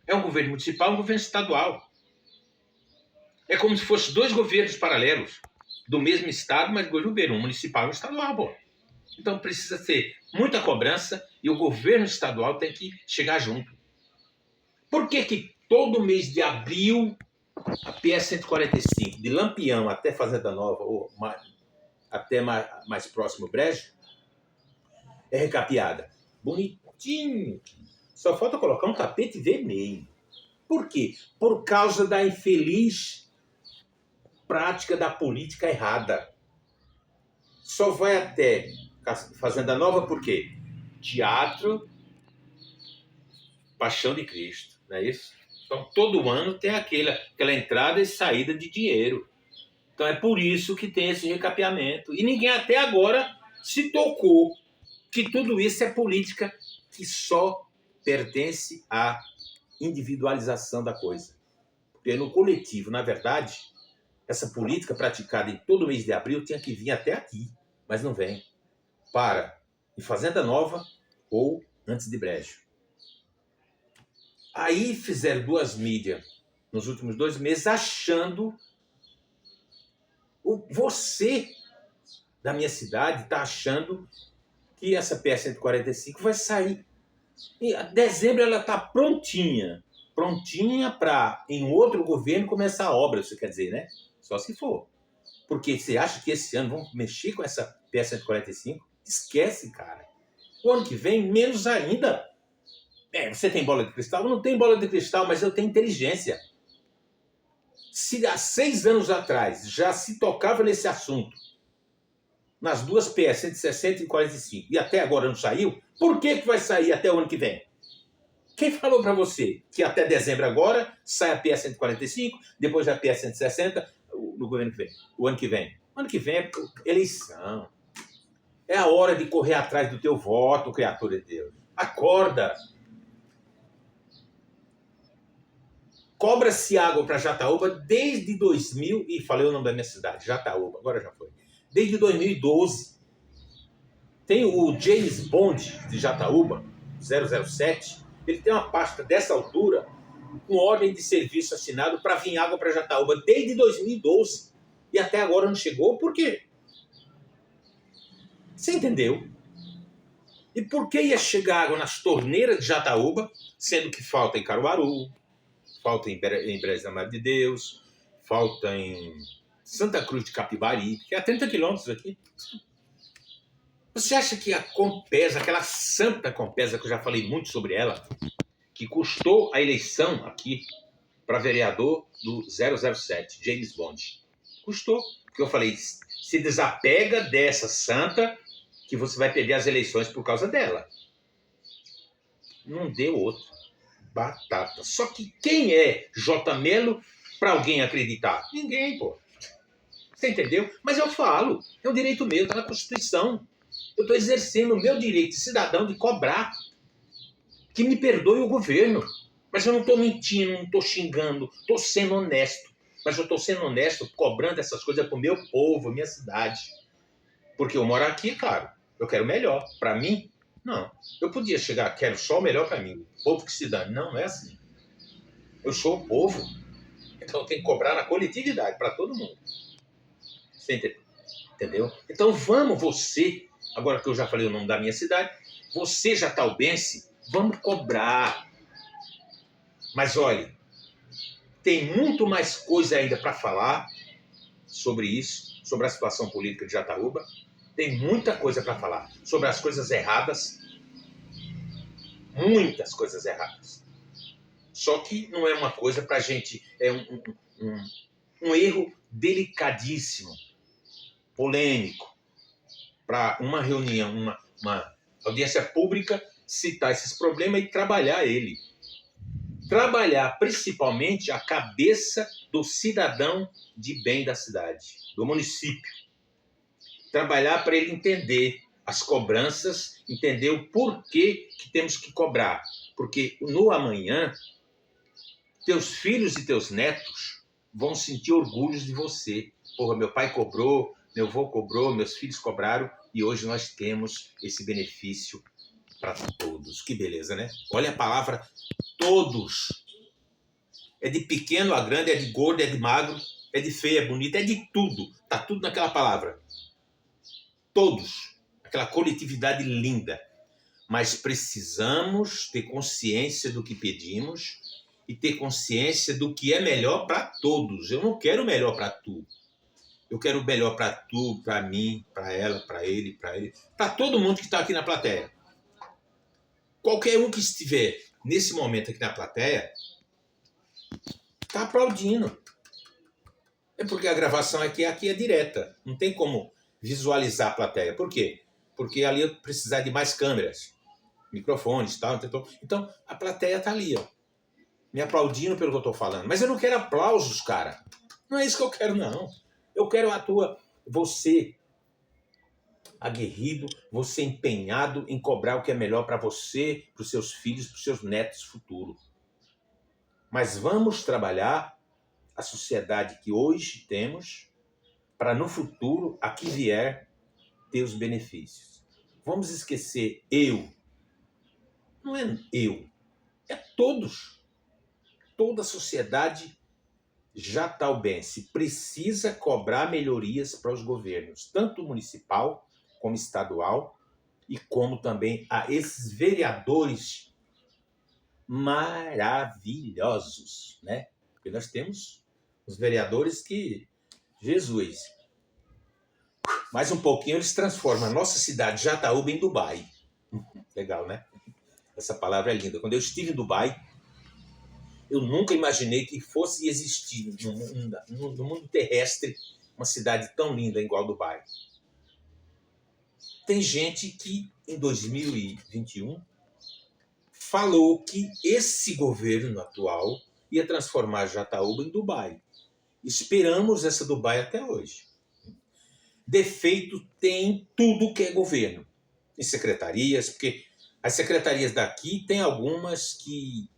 É um governo municipal, um governo estadual. É como se fossem 2 governos paralelos do mesmo estado, mas 2 governos, um municipal e um estadual. Pô. Então precisa ter muita cobrança e o governo estadual tem que chegar junto. Por que todo mês de abril a PS-145, de Lampião até Fazenda Nova, ou até mais próximo Brejo, é recapeada? Bonitinho. Só falta colocar um tapete vermelho. Por quê? Por causa da infeliz prática da política errada. Só vai até Fazenda Nova por quê? Teatro Paixão de Cristo, não é isso? Então, todo ano tem aquela entrada e saída de dinheiro. Então, é por isso que tem esse recapeamento. E ninguém até agora se tocou que tudo isso é política que só pertence à individualização da coisa. Porque no coletivo, na verdade, essa política praticada em todo mês de abril tinha que vir até aqui, mas não vem. Para em Fazenda Nova ou antes de Brejo. Aí fizeram duas mídias nos últimos 2 meses achando... Você da minha cidade está achando que essa PS-145 vai sair. Em dezembro ela está prontinha para, em outro governo, começar a obra, você quer dizer, né? Só se for. Porque você acha que esse ano vão mexer com essa PS-145? Esquece, cara. O ano que vem, menos ainda. Você tem bola de cristal? Eu não tenho bola de cristal, mas eu tenho inteligência. Se há 6 anos atrás já se tocava nesse assunto, nas duas PS, 160 e 45, e até agora não saiu, por que vai sair até o ano que vem? Quem falou para você que até dezembro agora sai a PS 145, depois a PS 160 no governo que vem? O ano que vem? O ano que vem é eleição. É a hora de correr atrás do teu voto, criatura de Deus. Acorda! Cobra-se água para Jataúba desde 2000, e falei o nome da minha cidade, Jataúba, agora já foi. Desde 2012. Tem o James Bond de Jataúba, 007, ele tem uma pasta dessa altura com ordem de serviço assinado para vir água para Jataúba desde 2012. E até agora não chegou, por quê? Você entendeu? E por que ia chegar água nas torneiras de Jataúba, sendo que falta em Caruaru, falta em Brejo da Madre de Deus, falta em Santa Cruz de Capibari, que é a 30 quilômetros aqui. Você acha que a Compesa, aquela santa Compesa, que eu já falei muito sobre ela, que custou a eleição aqui para vereador do 007, James Bond, custou. Porque eu falei, se desapega dessa santa que você vai perder as eleições por causa dela. Não deu outra. Batata. Só que quem é J. Melo para alguém acreditar? Ninguém, pô. Você entendeu? Mas eu falo, é um direito meu, está na Constituição. Eu estou exercendo o meu direito de cidadão de cobrar. Que me perdoe o governo. Mas eu não estou mentindo, não estou xingando, estou sendo honesto. Mas eu estou sendo honesto cobrando essas coisas para o meu povo, minha cidade. Porque eu moro aqui, claro, eu quero o melhor. Para mim, não. Eu podia chegar, quero só o melhor para mim. O povo que se dane. Não, não é assim. Eu sou o povo. Então eu tenho que cobrar na coletividade, para todo mundo. Você entendeu? Então vamos, você, agora que eu já falei o nome da minha cidade, você, jataubense, vamos cobrar. Mas olha, tem muito mais coisa ainda para falar sobre isso, sobre a situação política de Jataúba. Tem muita coisa para falar sobre as coisas erradas. Muitas coisas erradas. Só que não é uma coisa para a gente... É um erro delicadíssimo, polêmico, para uma reunião, uma audiência pública, citar esses problemas e trabalhar ele. Trabalhar principalmente a cabeça do cidadão de bem da cidade, do município. Trabalhar para ele entender as cobranças, entender o porquê que temos que cobrar. Porque no amanhã, teus filhos e teus netos vão sentir orgulho de você. Porra, meu pai cobrou, meu avô cobrou, meus filhos cobraram e hoje nós temos esse benefício para todos. Que beleza, né? Olha a palavra todos. É de pequeno a grande, é de gordo, é de magro, é de feio, é bonito, é de tudo. Tá tudo naquela palavra. Todos. Aquela coletividade linda. Mas precisamos ter consciência do que pedimos e ter consciência do que é melhor para todos. Eu não quero o melhor para tu. Eu quero o melhor para tu, para mim, para ela, para ele, para todo mundo que está aqui na plateia. Qualquer um que estiver nesse momento aqui na plateia está aplaudindo. É porque a gravação aqui é direta. Não tem como visualizar a plateia. Por quê? porque ali eu precisar de mais câmeras, microfones e tal. Então, a plateia está ali, ó, me aplaudindo pelo que eu estou falando. Mas eu não quero aplausos, cara. Não é isso que eu quero, não. Eu quero você aguerrido, você empenhado em cobrar o que é melhor para você, para os seus filhos, para os seus netos futuros. Mas vamos trabalhar a sociedade que hoje temos para no futuro, a que vier, ter os benefícios. Vamos esquecer eu. Não é eu, é todos. Toda a sociedade jataubense precisa cobrar melhorias para os governos, tanto municipal como estadual, e como também a esses vereadores maravilhosos, né? Porque nós temos os vereadores que, Jesus, mais um pouquinho eles transformam a nossa cidade Jataúba em Dubai. Legal, né? Essa palavra é linda. Quando eu estive em Dubai, eu nunca imaginei que fosse existir no mundo terrestre uma cidade tão linda igual Dubai. Tem gente que, em 2021, falou que esse governo atual ia transformar Jataúba em Dubai. Esperamos essa Dubai até hoje. Defeito tem tudo que é governo. Em secretarias, porque as secretarias daqui tem algumas que...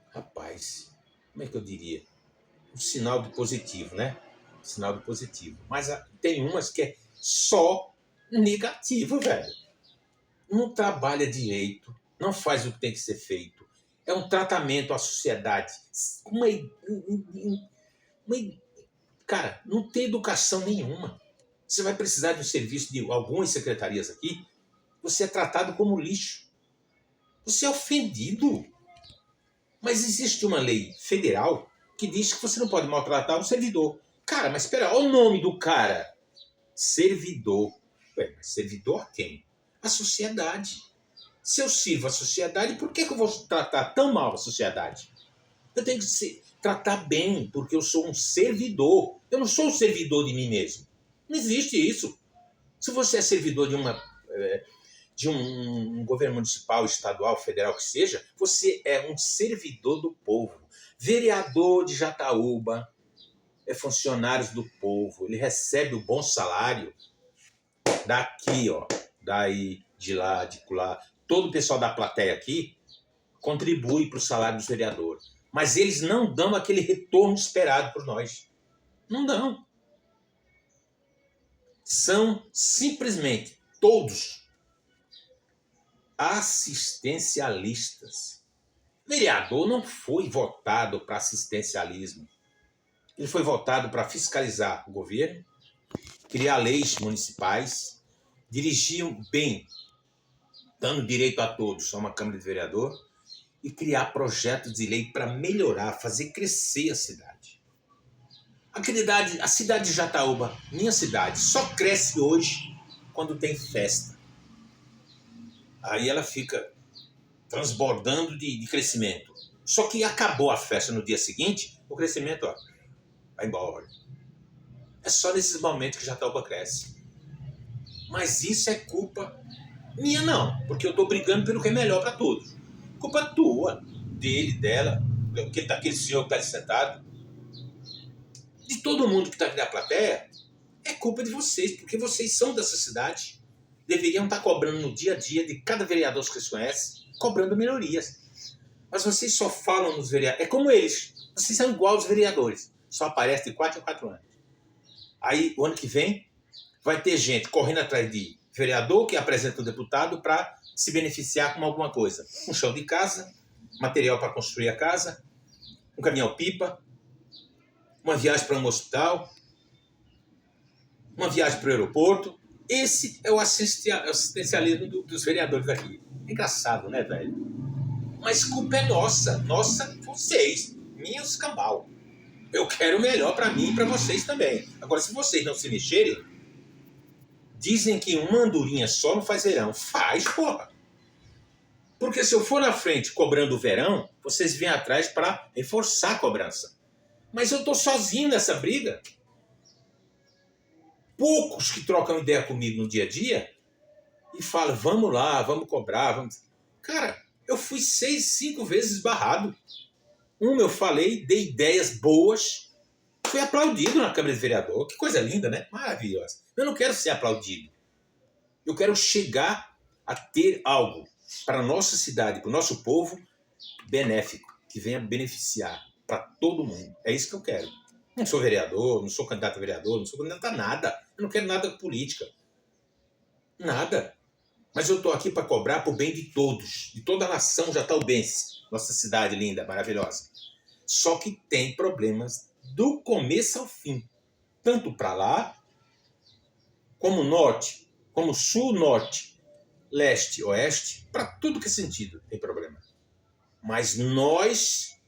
Rapaz, como é que eu diria? Um sinal de positivo, né? Sinal de positivo. Mas tem umas que é só negativo, velho. Não trabalha direito, não faz o que tem que ser feito. É um tratamento à sociedade. Cara, não tem educação nenhuma. Você vai precisar de um serviço de algumas secretarias aqui, você é tratado como lixo. Você é ofendido. Mas existe uma lei federal que diz que você não pode maltratar um servidor. Cara, mas espera, olha o nome do cara. Servidor. Ué, mas servidor a quem? A sociedade. Se eu sirvo a sociedade, por que eu vou tratar tão mal a sociedade? Eu tenho que tratar bem, porque eu sou um servidor. Eu não sou um servidor de mim mesmo. Não existe isso. Se você é servidor de um governo municipal, estadual, federal, que seja, você é um servidor do povo. Vereador de Jataúba é funcionário do povo. Ele recebe o bom salário daqui, ó, daí, de lá, de lá. Todo o pessoal da plateia aqui contribui para o salário dos vereadores. Mas eles não dão aquele retorno esperado por nós. Não dão. São simplesmente todos assistencialistas. Vereador não foi votado para assistencialismo. Ele foi votado para fiscalizar o governo, criar leis municipais, dirigir bem, dando direito a todos a uma Câmara de Vereador, e criar projetos de lei para melhorar, fazer crescer a cidade. A cidade de Jataúba, minha cidade, só cresce hoje quando tem festa. Aí ela fica transbordando de crescimento. Só que acabou a festa no dia seguinte, o crescimento vai embora. É só nesses momentos que Jataúba cresce. Mas isso é culpa minha não, porque eu estou brigando pelo que é melhor para todos. Culpa tua, dele, dela, daquele senhor que está ali sentado, de todo mundo que está aqui na plateia. É culpa de vocês, porque vocês são dessa cidade. Deveriam estar cobrando no dia a dia de cada vereador que vocês conhecem, cobrando melhorias. Mas vocês só falam nos vereadores. É como eles. Vocês são igual aos vereadores. Só aparecem de 4 em 4 anos. Aí, o ano que vem, vai ter gente correndo atrás de vereador que apresenta o deputado para se beneficiar com alguma coisa. Um chão de casa, material para construir a casa, um caminhão-pipa, uma viagem para um hospital, uma viagem para o aeroporto. Esse é o assistencialismo dos vereadores daqui. É engraçado, né, velho? Mas culpa é nossa, vocês, minha escambau. Eu quero o melhor para mim e para vocês também. Agora, se vocês não se mexerem, dizem que uma andorinha só não faz verão. Faz, porra. Porque se eu for na frente cobrando o verão, vocês vêm atrás para reforçar a cobrança. Mas eu estou sozinho nessa briga. poucos que trocam ideia comigo no dia a dia e falam, vamos lá, vamos cobrar, vamos... Cara, eu fui 6, 5 vezes barrado. Eu falei, dei ideias boas, fui aplaudido na Câmara de Vereador. Que coisa linda, né? Maravilhosa. Eu não quero ser aplaudido. Eu quero chegar a ter algo para a nossa cidade, para o nosso povo, benéfico, que venha beneficiar para todo mundo. É isso que eu quero. Não sou vereador, não sou candidato a vereador, não sou candidato a nada. Eu não quero nada com política. Nada. Mas eu estou aqui para cobrar por bem de todos, de toda a nação jataubense, nossa cidade linda, maravilhosa. Só que tem problemas do começo ao fim. Tanto para lá, como norte, como sul, norte, leste, oeste, para tudo que é sentido tem problema. Mas nós,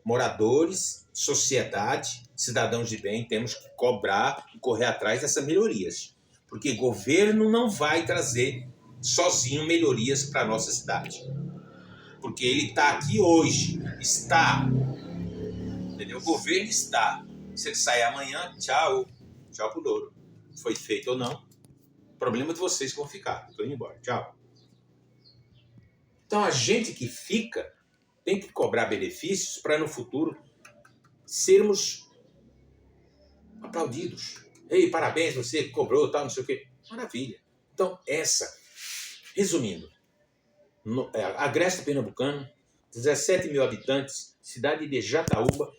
moradores, sociedade, cidadãos de bem, temos que cobrar e correr atrás dessas melhorias. Porque governo não vai trazer sozinho melhorias para a nossa cidade. Porque ele está aqui hoje, está. Entendeu? O governo está. Se ele sair amanhã, tchau. Tchau pro Douro. Foi feito ou não, problema de vocês que vão ficar. Estou indo embora. Tchau. Então a gente que fica tem que cobrar benefícios para no futuro sermos aplaudidos. Ei, parabéns, você que cobrou, tal, não sei o quê. Maravilha. Então, resumindo, Agreste Pernambucano, 17 mil habitantes, cidade de Jataúba,